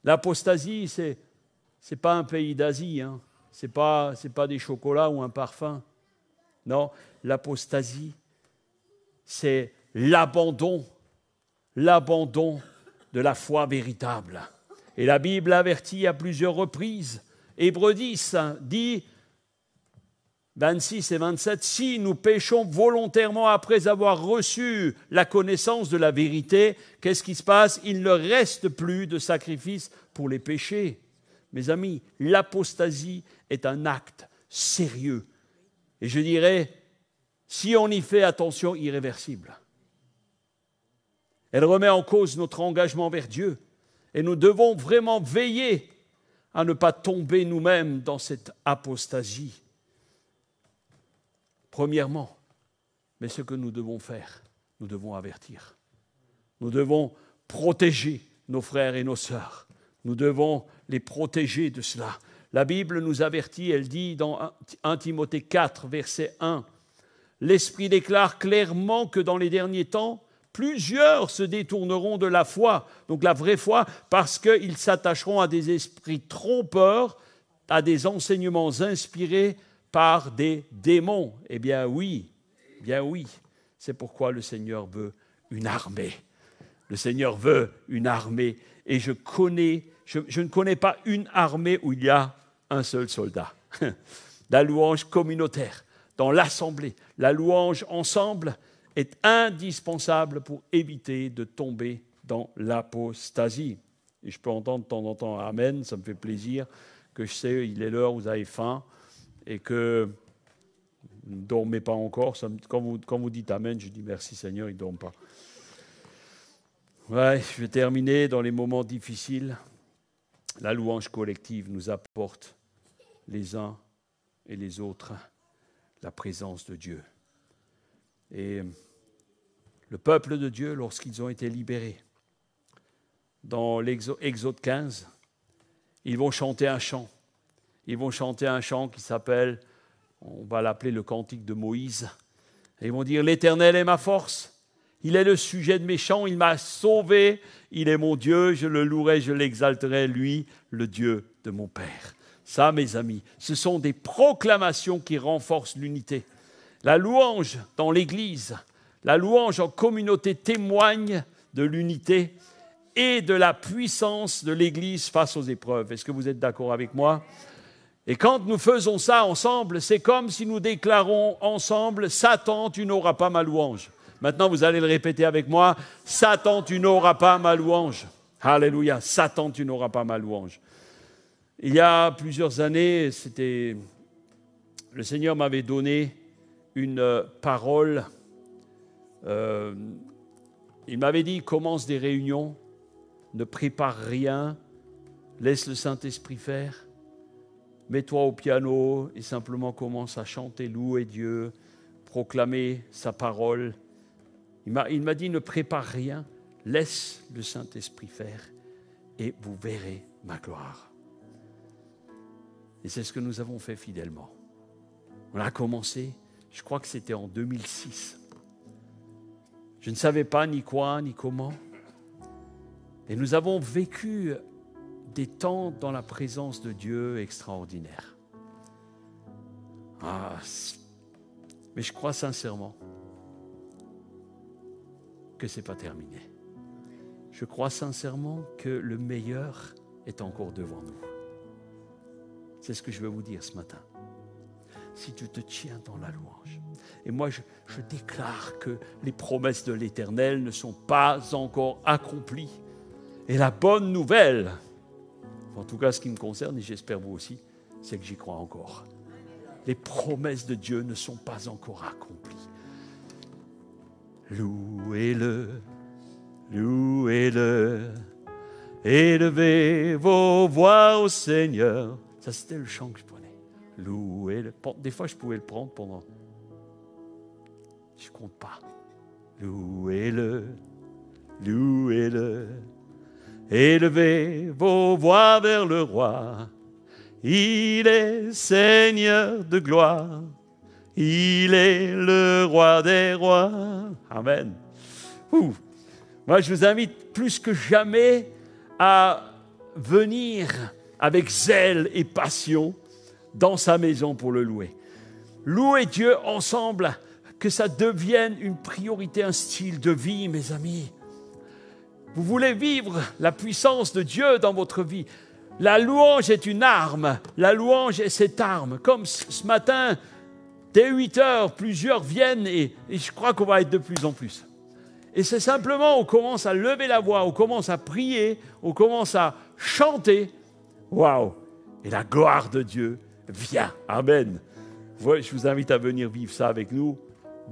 l'apostasie, c'est pas un pays d'Asie, hein. C'est pas des chocolats ou un parfum. Non, l'apostasie, c'est l'abandon de la foi véritable. Et la Bible avertit à plusieurs reprises. Hébreux 10 dit, 26 et 27, « Si nous péchons volontairement après avoir reçu la connaissance de la vérité, qu'est-ce qui se passe? Il ne reste plus de sacrifice pour les péchés. » Mes amis, l'apostasie est un acte sérieux. Et je dirais, si on y fait attention, irréversible. Elle remet en cause notre engagement vers Dieu. Et nous devons vraiment veiller à ne pas tomber nous-mêmes dans cette apostasie. Premièrement, mais ce que nous devons faire, nous devons avertir. Nous devons protéger nos frères et nos sœurs. Nous devons les protéger de cela. La Bible nous avertit, elle dit dans 1 Timothée 4, verset 1, « L'Esprit déclare clairement que dans les derniers temps, plusieurs se détourneront de la foi, donc la vraie foi, parce qu'ils s'attacheront à des esprits trompeurs, à des enseignements inspirés par des démons. » Eh bien oui, c'est pourquoi le Seigneur veut une armée. Le Seigneur veut une armée. Et je ne connais pas une armée où il y a un seul soldat. La louange communautaire, dans l'assemblée, la louange ensemble est indispensable pour éviter de tomber dans l'apostasie. Et je peux entendre de temps en temps « Amen », ça me fait plaisir, que je sais, il est l'heure, vous avez faim, et que vous ne dormez pas encore. Quand vous dites « Amen », je dis « Merci Seigneur », ils ne dorment pas. Ouais, je vais terminer dans les moments difficiles. La louange collective nous apporte les uns et les autres la présence de Dieu. Et le peuple de Dieu, lorsqu'ils ont été libérés, dans l'Exode 15, ils vont chanter un chant. Ils vont chanter un chant qui s'appelle, on va l'appeler le cantique de Moïse. Et ils vont dire « L'Éternel est ma force. Il est le sujet de mes chants, il m'a sauvé, il est mon Dieu, je le louerai, je l'exalterai, lui, le Dieu de mon Père. » Ça, mes amis, ce sont des proclamations qui renforcent l'unité. La louange dans l'Église, la louange en communauté témoigne de l'unité et de la puissance de l'Église face aux épreuves. Est-ce que vous êtes d'accord avec moi? Et quand nous faisons ça ensemble, c'est comme si nous déclarons ensemble « Satan, tu n'auras pas ma louange ». Maintenant, vous allez le répéter avec moi. « Satan, tu n'auras pas ma louange. » Alléluia. « Satan, tu n'auras pas ma louange. » Il y a plusieurs années, le Seigneur m'avait donné une parole. Il m'avait dit, commence des réunions, ne prépare rien, laisse le Saint-Esprit faire. Mets-toi au piano et simplement commence à chanter, louer Dieu, proclamer sa parole. Il m'a dit, ne prépare rien, laisse le Saint-Esprit faire et vous verrez ma gloire. Et c'est ce que nous avons fait fidèlement. On a commencé, je crois que c'était en 2006. Je ne savais pas ni quoi, ni comment. Et nous avons vécu des temps dans la présence de Dieu extraordinaires. Mais je crois sincèrement que ce n'est pas terminé. Je crois sincèrement que le meilleur est encore devant nous. C'est ce que je veux vous dire ce matin. Si tu te tiens dans la louange. Et moi, je déclare que les promesses de l'Éternel ne sont pas encore accomplies. Et la bonne nouvelle, en tout cas ce qui me concerne, et j'espère vous aussi, c'est que j'y crois encore. Les promesses de Dieu ne sont pas encore accomplies. Louez-le, louez-le, élevez vos voix au Seigneur. Ça, c'était le chant que je prenais. Louez-le. Des fois, je pouvais le prendre pendant... Je ne compte pas. Louez-le, louez-le, élevez vos voix vers le roi. Il est Seigneur de gloire. Il est le roi des rois. Amen. Moi, je vous invite plus que jamais à venir avec zèle et passion dans sa maison pour le louer. Louer Dieu ensemble, que ça devienne une priorité, un style de vie, mes amis. Vous voulez vivre la puissance de Dieu dans votre vie. La louange est une arme. La louange est cette arme. Comme ce matin, dès 8 heures, plusieurs viennent et je crois qu'on va être de plus en plus. Et c'est simplement, on commence à lever la voix, on commence à prier, on commence à chanter. Waouh! Et la gloire de Dieu vient. Amen. Je vous invite à venir vivre ça avec nous.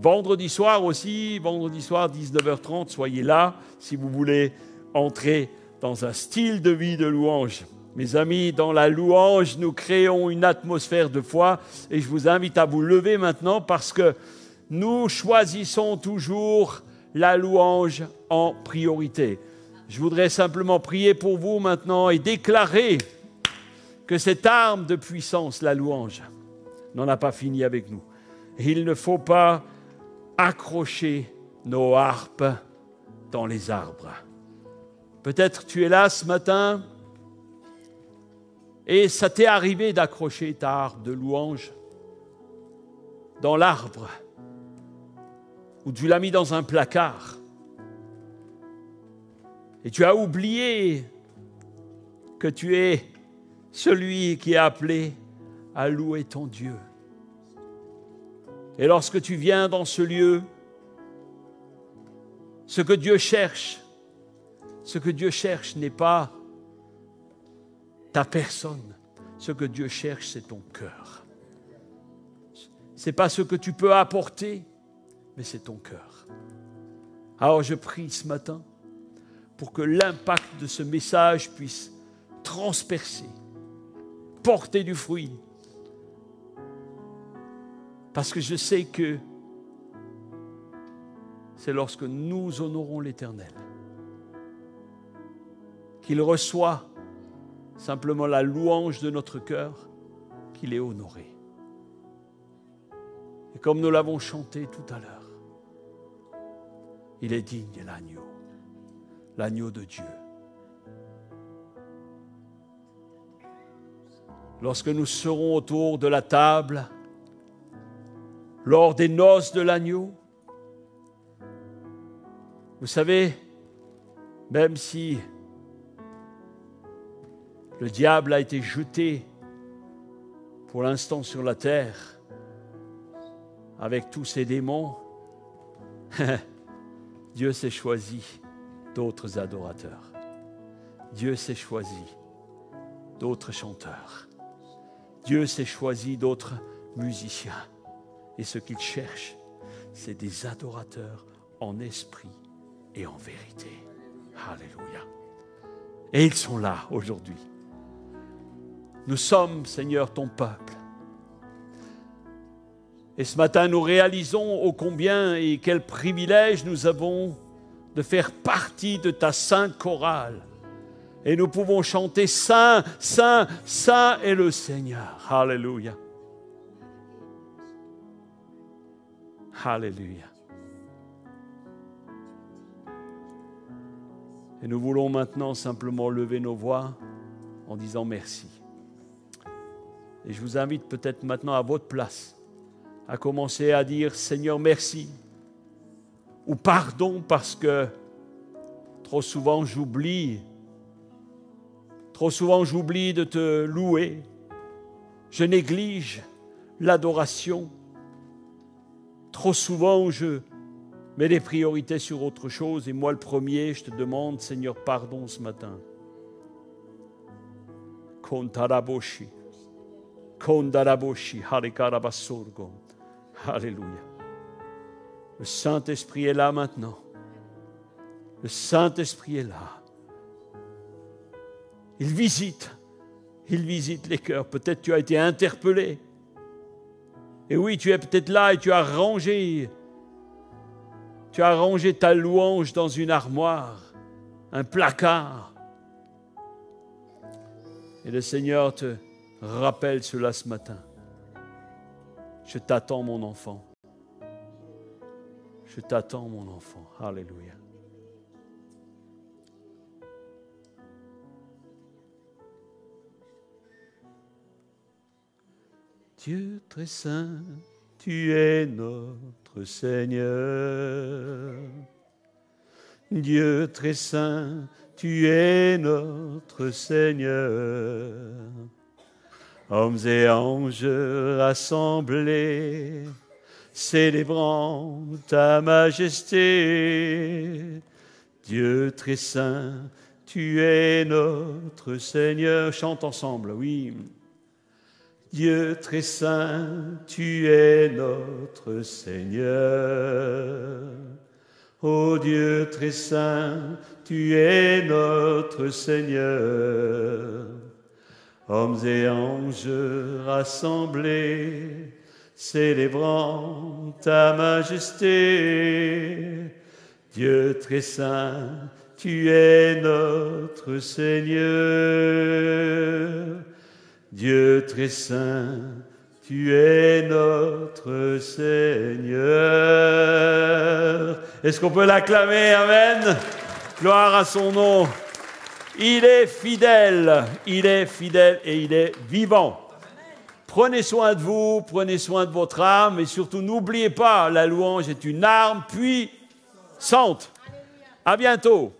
Vendredi soir aussi, vendredi soir 19h30, soyez là si vous voulez entrer dans un style de vie de louange. Mes amis, dans la louange, nous créons une atmosphère de foi et je vous invite à vous lever maintenant parce que nous choisissons toujours la louange en priorité. Je voudrais simplement prier pour vous maintenant et déclarer que cette arme de puissance, la louange, n'en a pas fini avec nous. Il ne faut pas accrocher nos harpes dans les arbres. Peut-être tu es là ce matin et ça t'est arrivé d'accrocher ta harpe de louange dans l'arbre ou tu l'as mis dans un placard et tu as oublié que tu es celui qui est appelé à louer ton Dieu. Et lorsque tu viens dans ce lieu, ce que Dieu cherche n'est pas ta personne. Ce que Dieu cherche, c'est ton cœur. Ce n'est pas ce que tu peux apporter, mais c'est ton cœur. Alors je prie ce matin pour que l'impact de ce message puisse transpercer, porter du fruit. Parce que je sais que c'est lorsque nous honorons l'Éternel qu'il reçoit simplement la louange de notre cœur, qu'il est honoré. Et comme nous l'avons chanté tout à l'heure, il est digne, l'agneau de Dieu. Lorsque nous serons autour de la table, lors des noces de l'agneau, vous savez, même si le diable a été jeté pour l'instant sur la terre avec tous ses démons, Dieu s'est choisi d'autres adorateurs. Dieu s'est choisi d'autres chanteurs. Dieu s'est choisi d'autres musiciens. Et ce qu'il cherche, c'est des adorateurs en esprit et en vérité. Alléluia. Et ils sont là aujourd'hui. Nous sommes, Seigneur, ton peuple. Et ce matin, nous réalisons ô combien et quel privilège nous avons de faire partie de ta sainte chorale. Et nous pouvons chanter Saint, Saint, Saint est le Seigneur. Alléluia. Alléluia. Et nous voulons maintenant simplement lever nos voix en disant merci. Et je vous invite peut-être maintenant à votre place à commencer à dire Seigneur merci ou pardon parce que trop souvent j'oublie de te louer. Je néglige l'adoration. Trop souvent, je mets des priorités sur autre chose et moi le premier, je te demande, Seigneur, pardon ce matin. Kontaraboshi, harikarabasurgo. Alléluia. Le Saint-Esprit est là maintenant. Le Saint-Esprit est là. Il visite les cœurs. Peut-être tu as été interpellé. Et oui, tu es peut-être là et tu as rangé ta louange dans une armoire, un placard. Et le Seigneur te rappelle cela ce matin. Je t'attends, mon enfant. Je t'attends, mon enfant. Alléluia. Dieu très saint, tu es notre Seigneur. Dieu très saint, tu es notre Seigneur. Hommes et anges rassemblés, célébrant ta majesté. Dieu très saint, tu es notre Seigneur. Chante ensemble, oui. Dieu très saint, tu es notre Seigneur. Ô Dieu très saint, tu es notre Seigneur. Hommes et anges rassemblés, célébrant ta majesté. Dieu très saint, tu es notre Seigneur. Dieu très saint, tu es notre Seigneur. Est-ce qu'on peut l'acclamer? Amen. Gloire à son nom. Il est fidèle et il est vivant. Prenez soin de vous, prenez soin de votre âme et surtout n'oubliez pas, la louange est une arme puissante. À bientôt.